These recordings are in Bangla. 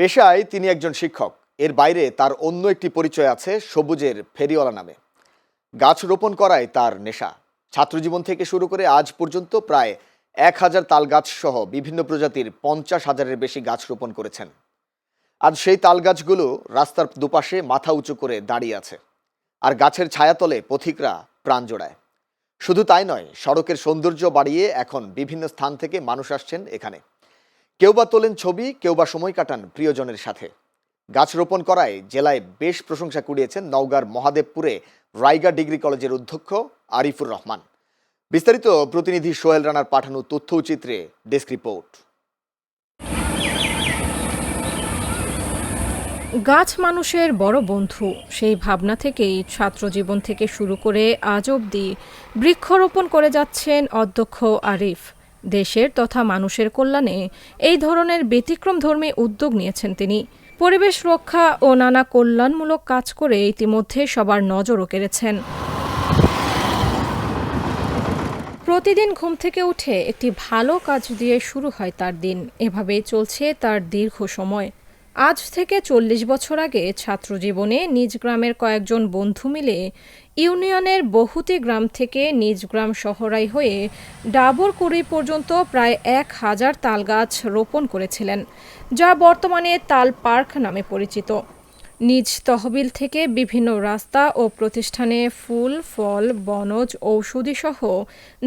পেশায় তিনি একজন শিক্ষক। এর বাইরে তার অন্য একটি পরিচয় আছে সবুজের ফেরিওয়ালা নামে। গাছ রোপণ করায় তার নেশা। ছাত্রজীবন থেকে শুরু করে আজ পর্যন্ত প্রায় 1000 তাল গাছ সহ বিভিন্ন প্রজাতির 50,000-এর বেশি গাছ রোপণ করেছেন। আজ সেই তাল গাছগুলো রাস্তার দুপাশে মাথা উঁচু করে দাঁড়িয়ে আছে, আর গাছের ছায়াতলে পথিকরা প্রাণ জোড়ায়। শুধু তাই নয়, সড়কের সৌন্দর্য বাড়িয়ে এখন বিভিন্ন স্থান থেকে মানুষ আসছেন এখানে। কেউ বা তোলেন ছবি, কেউ বা সময় কাটান প্রিয়জনের সাথে। গাছ রোপণ করায় জেলায় বেশ প্রশংসা কুড়িয়েছেন নওগাঁর মহাদেবপুরে রাইগা ডিগ্রি কলেজের অধ্যক্ষ আরিফুর রহমান। বিস্তারিত প্রতিনিধি সোহেল রানার পাঠানো তথ্যচিত্রে ডেস্ক রিপোর্ট। গাছ মানুষের বড় বন্ধু, সেই ভাবনা থেকেই ছাত্রজীবন থেকে শুরু করে আজ অবধি বৃক্ষরোপণ করে যাচ্ছেন অধ্যক্ষ আরিফ। দেশের তথা মানুষের কল্যাণে এই ধরনের ব্যতিক্রমধর্মী উদ্যোগ নিয়েছেন তিনি। পরিবেশ রক্ষা ও নানা কল্যাণমূলক কাজ করে ইতিমধ্যে সবার নজরও কেড়েছেন। প্রতিদিন ঘুম থেকে উঠে একটি ভালো কাজ দিয়ে শুরু হয় তার দিন। এভাবেই চলছে তার দীর্ঘ সময়। আজ থেকে 40 বছর আগে ছাত্রজীবনে নিজ গ্রামের কয়েকজন বন্ধু মিলে ইউনিয়নের বহুতি গ্রাম থেকে নিজ গ্রাম শহরাই হয়ে ডাবরকুড়ি পর্যন্ত প্রায় 1000 তাল গাছ রোপণ করেছিলেন, যা বর্তমানে তাল পার্ক নামে পরিচিত। নিজ তহবিল থেকে বিভিন্ন রাস্তা ও প্রতিষ্ঠানে ফুল, ফল, বনজ, ঔষধি সহ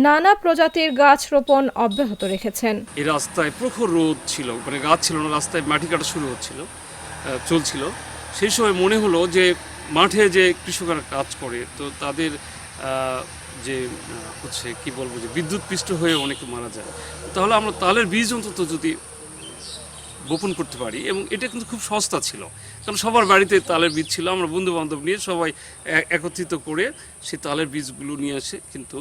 নানা প্রজাতির গাছ রোপণ অব্যাহত রেখেছেন। এই রাস্তায় প্রখর রোদ ছিল, মানে গাছ ছিল না, রাস্তায় মাটি কাটা শুরু চলছিল। সেই সময় মনে হলো যে মাঠে যে কৃষকরা কাজ করে, তো তাদের যে হচ্ছে কি বলবো, যে বিদ্যুৎ পৃষ্ঠ হয়ে অনেকে মারা যায়, তাহলে আমরা তালের বীজ অন্তত যদি বপন করতে পারি। এবং এটা কিন্তু খুব সস্তা ছিল, কারণ সবার বাড়িতে তালের বীজ ছিল। আমরা বন্ধু বান্ধব নিয়ে সবাই একত্রিত করে সেই তালের বীজগুলো নিয়ে এসে কিন্তু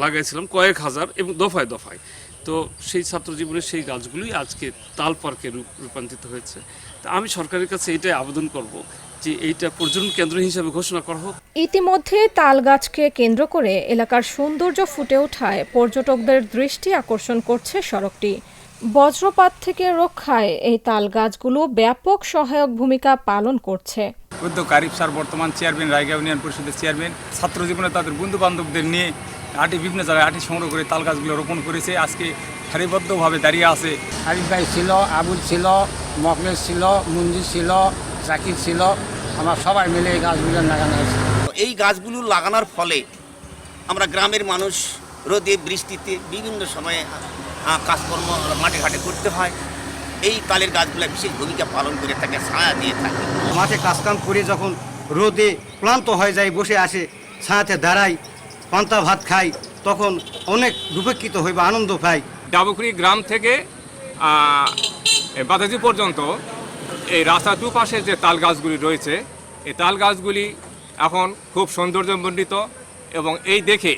লাগাইছিলাম কয়েক হাজার এবং দফায় দফায়। তো সেই ছাত্র জীবনের সেই গাছগুলোই আজকে তাল পার্কে রূপান্তরিত হয়েছে। তা আমি সরকারের কাছে এটাই আবেদন করব যে এইটা পর্যটন কেন্দ্র হিসাবে ঘোষণা করা হোক। ইতিমধ্যে তাল গাছকে কেন্দ্র করে এলাকার সৌন্দর্য ফুটে ওঠায় পর্যটকদের দৃষ্টি আকর্ষণ করছে সড়কটি। বজ্রপাত থেকে রক্ষায় এই তাল গাছগুলো ব্যাপক সহায়ক ভূমিকা পালন করছে। উদ্যোক্তা আরিফ স্যার বর্তমান চেয়ারম্যান, রায়গা ইউনিয়ন পরিষদের চেয়ারম্যান, ছাত্র জীবনে তাদের বন্ধু বান্ধবদের নিয়ে বিভিন্ন জায়গায় আটি সংগ্রহ করে তাল গাছগুলো রোপণ করেছে। আজকে সারিবদ্ধভাবে দাঁড়িয়ে আছে। আরিফ ভাই ছিল, আবুল ছিল, মকলেশ ছিল, মঞ্জির ছিল, জাকির ছিল, আমরা সবাই মিলে এই গাছগুলো লাগানো হয়েছে। এই গাছগুলো লাগানোর ফলে আমরা গ্রামের মানুষ রোদে বৃষ্টিতে বিভিন্ন সময়ে কাজকর্ম মাঠে ঘাটে করতে হয়। এই তালের গাছগুলো বিশেষ ভূমিকা পালন করে থাকে, ছায়া দিয়ে থাকে। মাঠে কাজকাম করে যখন রোদে ক্লান্ত হয়ে যায়, বসে আসে ছায়াতে দাঁড়াই, পান্তা ভাত খাই, তখন অনেক উপকৃত হই বা আনন্দ পাই। ডাবরকুড়ি গ্রাম থেকে বাতাজি পর্যন্ত এই রাস্তার দুপাশে যে তাল গাছগুলি রয়েছে, এই তাল গাছগুলি এখন খুব সৌন্দর্যমণ্ডিত এবং এই দেখে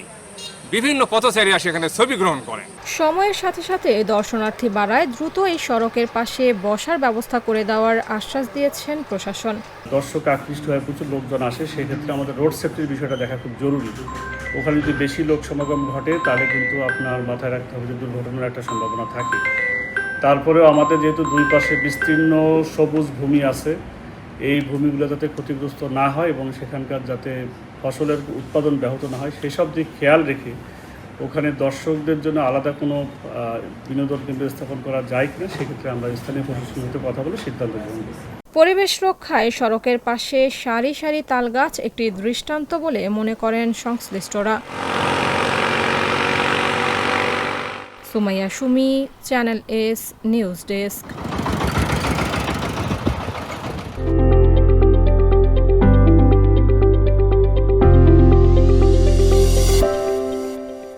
বিভিন্ন পথচারীরা সেখানে ছবি গ্রহণ করে। সময়ের সাথে সাথে দর্শনার্থী বাড়ায় দ্রুত এই সড়কের পাশে বসার ব্যবস্থা করে দেওয়ার আশ্বাস দিয়েছেন প্রশাসন। দর্শক আকৃষ্ট হয়ে প্রচুর লোকজন আসে, সেক্ষেত্রে আমাদের রোড সেফটির বিষয়টা দেখা খুব জরুরি। ওখানে যদি বেশি লোক সমাগম ঘটে তাহলে কিন্তু আপনার মাথায় রাখতে হবে যে দুর্ঘটনার একটা সম্ভাবনা থাকে। তারপরেও আমাদের যেহেতু দুই পাশে বিস্তীর্ণ সবুজ ভূমি আছে, এই ভূমিগুলো যাতে ক্ষতিগ্রস্ত না হয় এবং সেখানকার যাতে ফসলের উৎপাদন ব্যাহত না হয়, সেসব দিক খেয়াল রেখে ওখানে দর্শকদের জন্য আলাদা কোনো বিনোদন কেন্দ্র স্থাপন করা যায় কিনা, সেক্ষেত্রে আমরা স্থানীয় প্রশাসনের সাথে কথা বলে সিদ্ধান্ত গ্রহণ করব। পরিবেশ রক্ষায় সড়কের পাশে সারি সারি তাল গাছ একটি দৃষ্টান্ত বলে মনে করেন সংশ্লিষ্টরা। Sumaiya Sumi, channel S news desk.